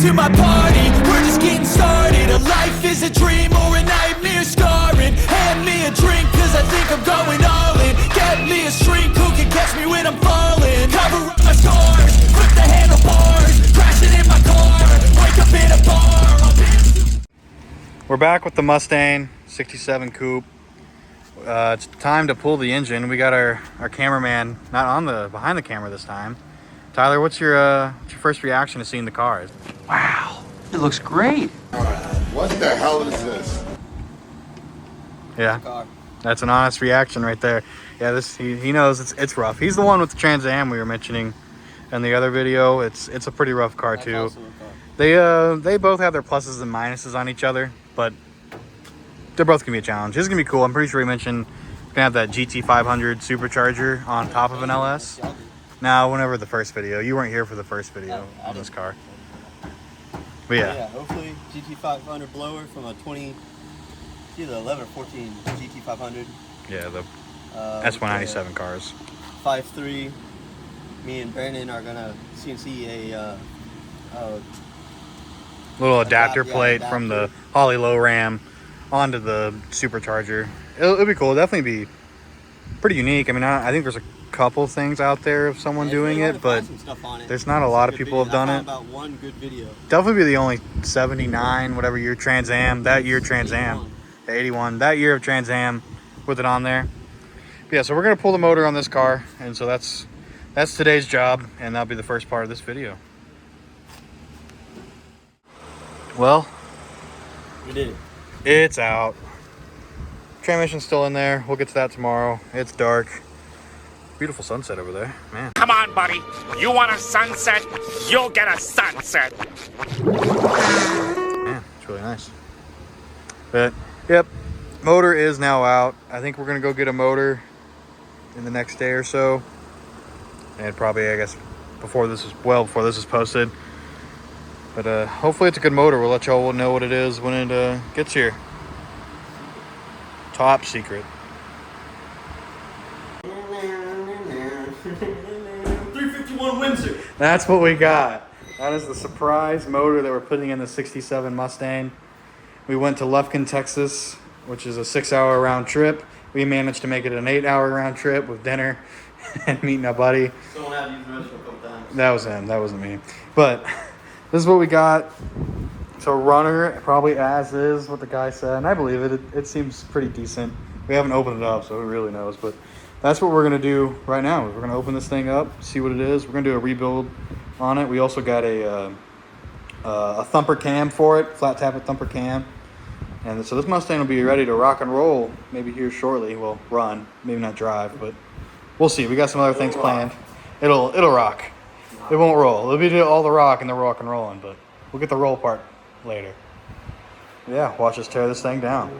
to my party, we're just getting started. A life is a dream or a nightmare scarring. Hand me a drink cause I think I'm going all in. Get me a shrink who can catch me when I'm falling. Cover up my scars, flip the handlebars, crashing in my car, wake up in a bar. We're back with the Mustang 67 coupe. It's time to pull the engine. We got our cameraman not on the behind the camera this time. Tyler, what's your first reaction to seeing the car? Wow, it looks great. What the hell is this? Yeah, that's an honest reaction right there. Yeah, he knows it's rough. He's the one with the Trans Am we were mentioning in the other video. It's a pretty rough car too. They both have their pluses and minuses on each other, but they're both gonna be a challenge. This is gonna be cool. I'm pretty sure he mentioned we're gonna have that GT500 supercharger on top of an LS. Now, whenever the first video, you weren't here for the first video on this car. But yeah, hopefully GT500 blower from a 20, either 11 or 14 GT500. Yeah, the S197 cars. 5.3. Me and Brandon are gonna CNC a little adapter plate from the Holley low ram onto the supercharger. It'll be cool. It'll definitely be pretty unique. I mean, I think there's a couple things out there of someone doing it, but there's not a lot of people have done it. About one good video. Definitely be the only 79, whatever year Trans Am, that year Trans Am, the 81, that year of Trans Am with it on there. But yeah, so we're gonna pull the motor on this car, and so that's today's job, and that'll be the first part of this video. Well, We did it. it's out. Transmission's still in there. We'll get to that tomorrow. It's dark. Beautiful sunset over there, man. Come on, buddy. You want a sunset? You'll get a sunset. Yeah, it's really nice. But, yep, motor is now out. I think we're going to go get a motor in the next day or so. And probably, I guess, before this is posted. But hopefully it's a good motor. We'll let y'all know what it is when it gets here. Top secret. 351 Windsor. That's what we got. That is the surprise motor that we're putting in the 67 Mustang. We went to Lufkin, Texas, which is a 6-hour round trip. We managed to make it an 8-hour round trip with dinner and meeting a buddy. Someone had to use the restroom a couple times. That was him. That wasn't me. But this is what we got. So runner, probably as is, what the guy said. And I believe it. It seems pretty decent. We haven't opened it up, so who really knows. But that's what we're going to do right now. We're going to open this thing up, see what it is. We're going to do a rebuild on it. We also got a thumper cam for it, flat tappet thumper cam. And so this Mustang will be ready to rock and roll maybe here shortly. We'll run, maybe not drive, but we'll see. We got some other things planned. It'll rock. It won't roll. It'll be all the rock and the rock and rolling, but we'll get the roll part later. Yeah, watch us tear this thing down.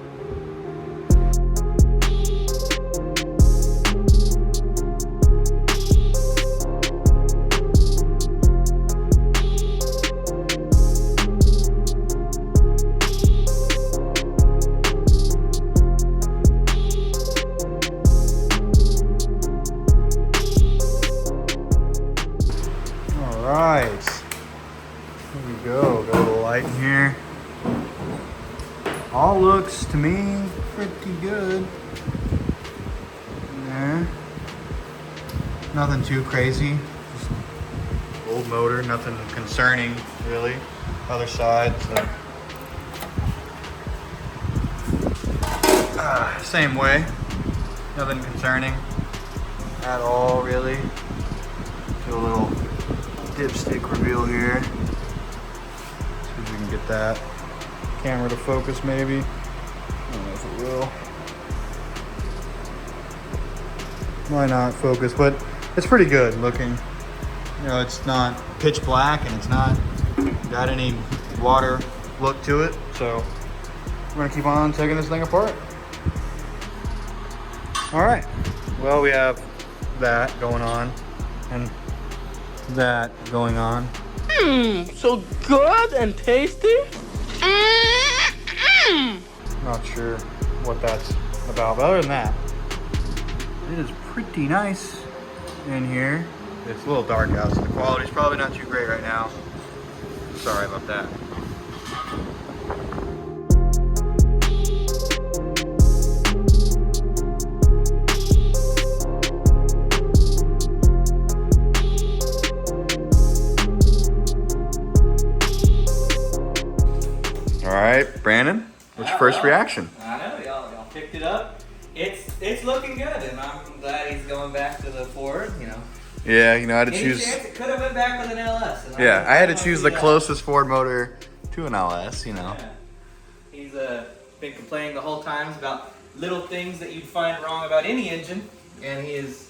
Alright, here we go. Got a little light in here. All looks to me pretty good. There. Nothing too crazy. Just old motor, nothing concerning really. Other side, so. Same way. Nothing concerning at all really. Do a little dipstick reveal here. See if we can get that camera to focus maybe. I don't know if it will. Might not focus, but it's pretty good looking. You know, it's not pitch black and it's not got any water look to it. So we're gonna keep on taking this thing apart. All right, well, we have that going on and that going on. So good and tasty. Not sure what that's about, but other than that, it is pretty nice in here. It's a little dark out, so the quality's probably not too great right now. Sorry about that. All right, Brandon, what's your first reaction? I know, y'all picked it up. It's looking good, and I'm glad he's going back to the Ford, you know. Yeah, you know, I had to Any choose. chance it could have went back with an LS. And Yeah, I had to choose the that. closest Ford motor to an LS, you know. Yeah. He's been complaining the whole time about little things that you'd find wrong about any engine, and he is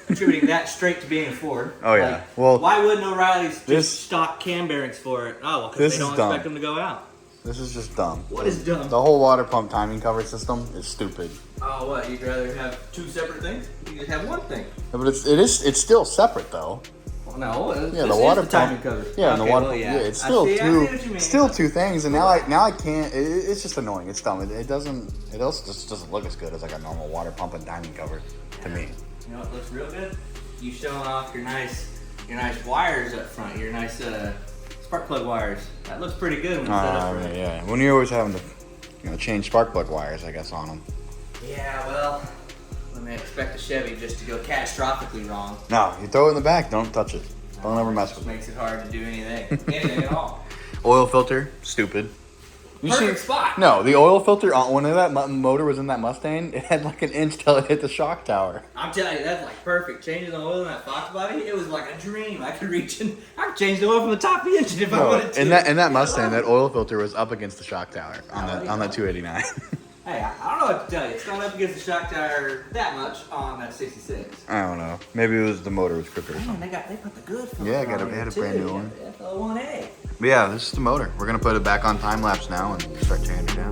attributing that straight to being a Ford. Oh, yeah. Like, Well, why wouldn't O'Reilly's this- just stock cam bearings for it? Oh, well, This because they is don't dumb. expect them to go out. This is just dumb. What is dumb? The whole water pump timing cover system is stupid. Oh, what? You'd rather have two separate things? You just have one thing. Yeah, but it's still separate though. Well, no, Yeah, the water pump. timing cover. Yeah, and the Okay, water. well, Yeah, it's still I see what you mean. still two things, and now I can't. It's just annoying. It's dumb. It doesn't. It also just doesn't look as good as like a normal water pump and timing cover to me. You know what looks real good? You showing off your nice wires up front. Your nice spark plug wires. That looks pretty good when it's set up right. Yeah. When you're always having to, change spark plug wires, I guess, on them. Yeah, well, when they expect a Chevy just to go catastrophically wrong, No, you throw it in the back. Don't touch it. Don't ever mess with it. makes it hard to do anything at all. Oil filter, stupid. You Perfect spot. No, the oil filter on when that motor was in that Mustang, it had like an inch till it hit the shock tower. I'm telling you, that's like perfect. Changing the oil in that Fox body, it was like a dream. I could reach in, I could change the oil from the top of the engine if I wanted to. In that Mustang, that oil filter was up against the shock tower on that 289. Hey, I don't know what to tell you. It's not up against the shock tower that much on that 66. I don't know. Maybe it was the motor was crooked or Man, something. they put the good filter Yeah, on they had a there, brand too. new one. Yeah, the FL1A. But yeah, this is the motor. We're gonna put it back on time lapse now and start tearing it down.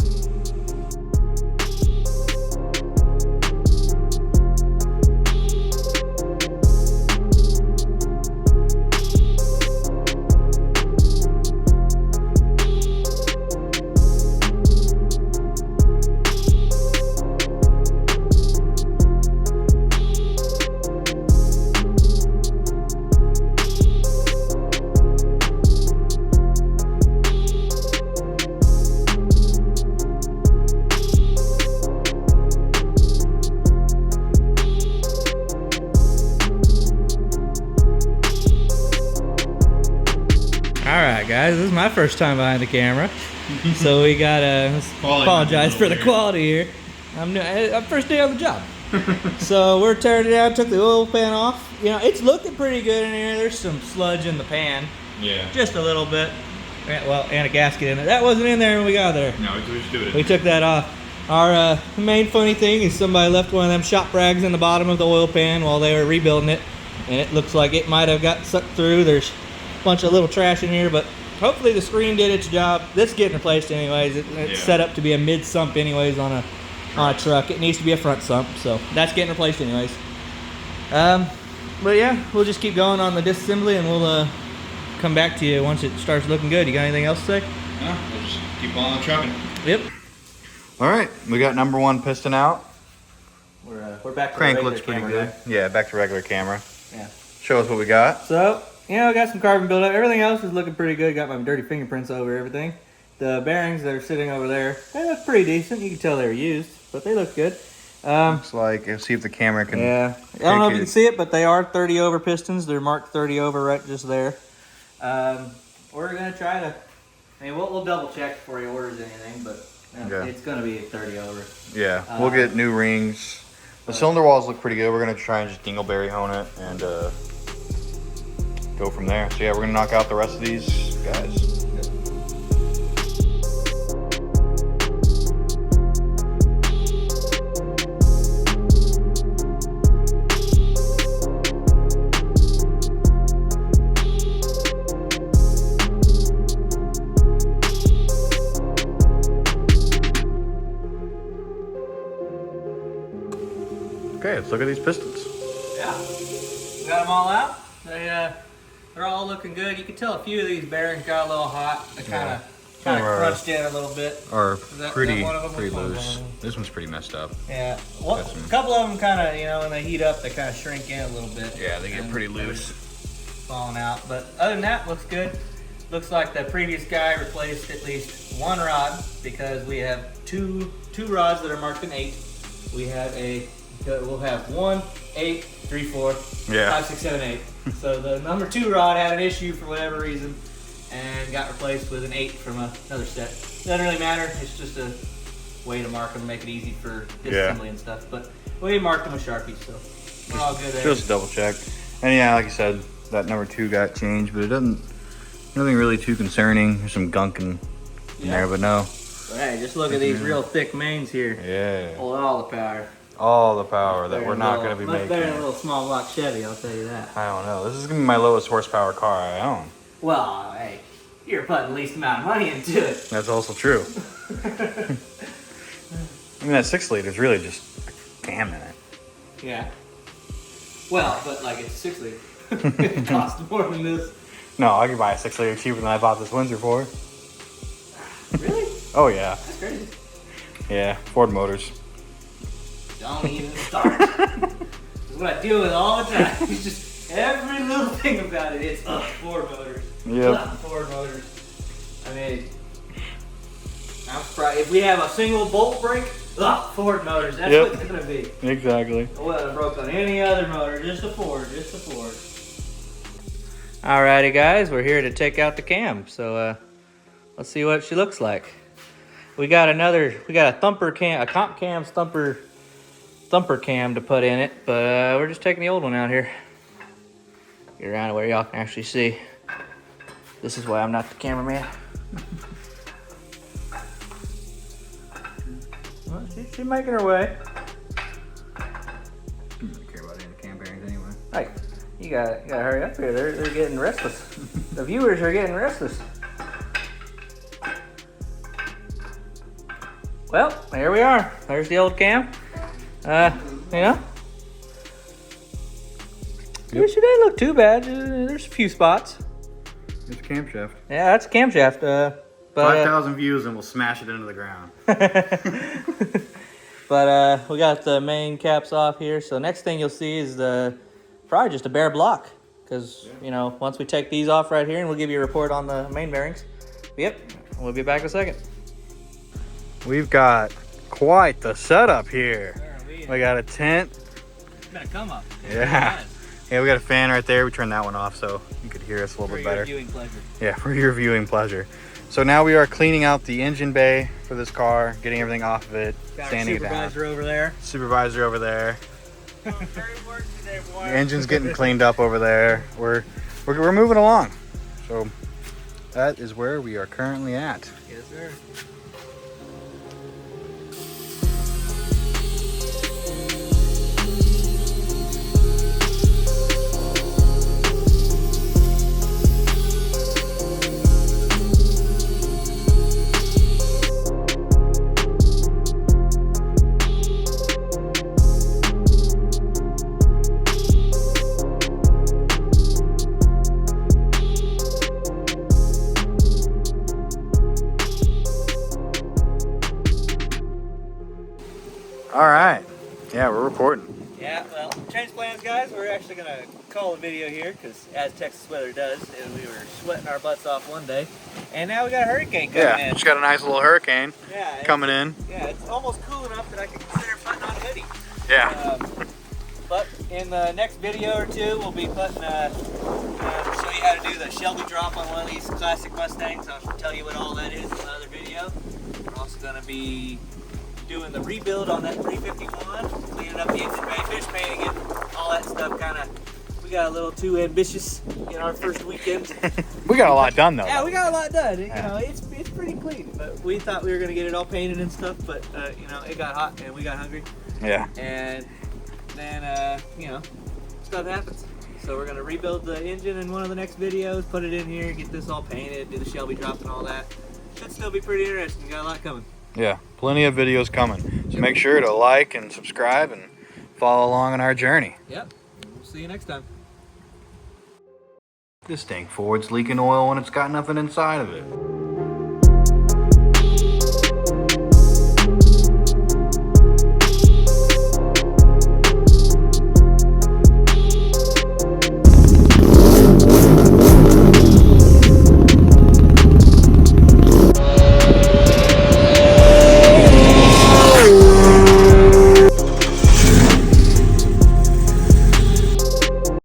Alright guys, this is my first time behind the camera. So we gotta apologize for the quality here. I'm first day on the job. So we're tearing it down, took the oil pan off. You know, it's looking pretty good in here. There's some sludge in the pan. Yeah. Just a little bit. Well, and a gasket in it. That wasn't in there when we got there. No, we just do it. We took that off. Our main funny thing is somebody left one of them shop rags in the bottom of the oil pan while they were rebuilding it. And it looks like it might have got sucked through. There's a bunch of little trash in here, but hopefully the screen did its job. This is getting replaced anyways. It's set up to be a mid sump anyways on a truck. It needs to be a front sump, so that's getting replaced anyways. But yeah, we'll just keep going on the disassembly and we'll come back to you once it starts looking good. You got anything else to say? No, we'll just keep on trucking. Yep. All right, we got number one piston out. We're back to Crank the regular looks pretty camera, good. Yeah, back to regular camera. Yeah. Show us what we got. So, I got some carbon buildup. Everything else is looking pretty good. Got my dirty fingerprints over everything. The bearings that are sitting over there, they look pretty decent. You can tell they were used, but they look good. Looks like, let's see if the camera can. Yeah. I don't know if you can see it, but they are 30 over pistons. They're marked 30 over right just there. We're going to try to, we'll double check before he orders anything, but it's going to be 30 over. Yeah, we'll get new rings. The cylinder walls look pretty good. We're gonna try and just dingleberry hone it and go from there. So yeah, we're gonna knock out the rest of these guys. Okay, let's look at these pistons. Yeah, we got them all out. They're all looking good. You can tell a few of these bearings got a little hot. They kind of crunched in a little bit. Are that pretty one of them? pretty Which one's loose. one of them? This one's pretty messed up. Yeah, a couple of them kind of, when they heat up, they kind of shrink in a little bit. Yeah, they get and pretty they're loose. falling out. But other than that, looks good. looks like the previous guy replaced at least one rod because we have two rods that are marked in 8. We'll have 1, 8, 3, 4, 5, 6, 7, 8. So the number 2 rod had an issue for whatever reason and got replaced with an 8 from another set. Doesn't really matter. It's just a way to mark them, make it easy for disassembly and stuff. But we marked them with Sharpies, so we're all good there. Just double check. And yeah, like I said, that number 2 got changed, but it doesn't, nothing really too concerning. There's some gunk in there, but no. But hey, just look at these real thick mains here. Yeah. Hold all the power. All the power that we're not going to be making. Much better than a little small block Chevy, I'll tell you that. I don't know. This is going to be my lowest horsepower car I own. Well, hey, you're putting the least amount of money into it. That's also true. I mean, that 6 liter is really just a cam in it. Yeah. Well, but like it's 6 liter. It costs more than this. No, I could buy a 6 liter cheaper than I bought this Windsor for. Really? Oh, yeah. That's crazy. Yeah, Ford Motors. Don't even start. That's what I deal with all the time. It's just every little thing about it. It's Ford Motors. Yep. Ford Motors. I mean, I'm surprised if we have a single bolt break. Ford Motors. That's what it's gonna be. Exactly. I wouldn't have broke on any other motor. Just a Ford. Just a Ford. Alrighty, guys. We're here to take out the cam. So let's see what she looks like. We got a thumper cam, a comp cam thumper cam to put in it, but we're just taking the old one out here. Get around to where y'all can actually see. This is why I'm not the cameraman. Well, she's making her way. I don't care about any cam bearings anyway. Hey, you gotta hurry up here. They're getting restless. The viewers are getting restless. Well, here we are. There's the old cam. You know? Yep. She didn't look too bad. There's a few spots. It's a camshaft. Yeah, that's a camshaft. 5,000 views and we'll smash it into the ground. But we got the main caps off here. So next thing you'll see is probably just a bare block. Because, you know, once we take these off right here, and we'll give you a report on the main bearings. Yep, we'll be back in a second. We've got quite the setup here. We got a tent. It's been a come up. Yeah. Yeah, we got a fan right there. We turned that one off so you could hear us a little bit better. For your viewing pleasure. Yeah, for your viewing pleasure. So now we are cleaning out the engine bay for this car, getting everything off of it, sanding it down. Supervisor over there. Supervisor over there. The engine's getting cleaned up over there. We're moving along. So that is where we are currently at. Yes, sir. All right. Yeah, we're reporting. Yeah, well, change plans, guys. We're actually going to call a video here because, as Texas weather does, we were sweating our butts off one day, and now we got a hurricane coming in. Just got a nice little hurricane coming in. Yeah, it's almost cool enough that I can consider putting on a hoodie. Yeah. But in the next video or two, we'll be putting, show you how to do the Shelby drop on one of these classic Mustangs. I'll tell you what all that is in another video. We're also going to be doing the rebuild on that 351, cleaning up the engine bay, fish painting it, all that stuff. We got a little too ambitious in our first weekend. We got a lot done though. Yeah, we got a lot done. You know, it's pretty clean, but we thought we were gonna get it all painted and stuff, but you know, it got hot and we got hungry. Yeah. And then you know, stuff happens. So we're gonna rebuild the engine in one of the next videos, put it in here, get this all painted, do the Shelby drop and all that. Should still be pretty interesting. Got a lot coming. Yeah, plenty of videos coming. So make sure to like and subscribe and follow along on our journey. Yep. We'll see you next time. This dang Ford's leaking oil when it's got nothing inside of it.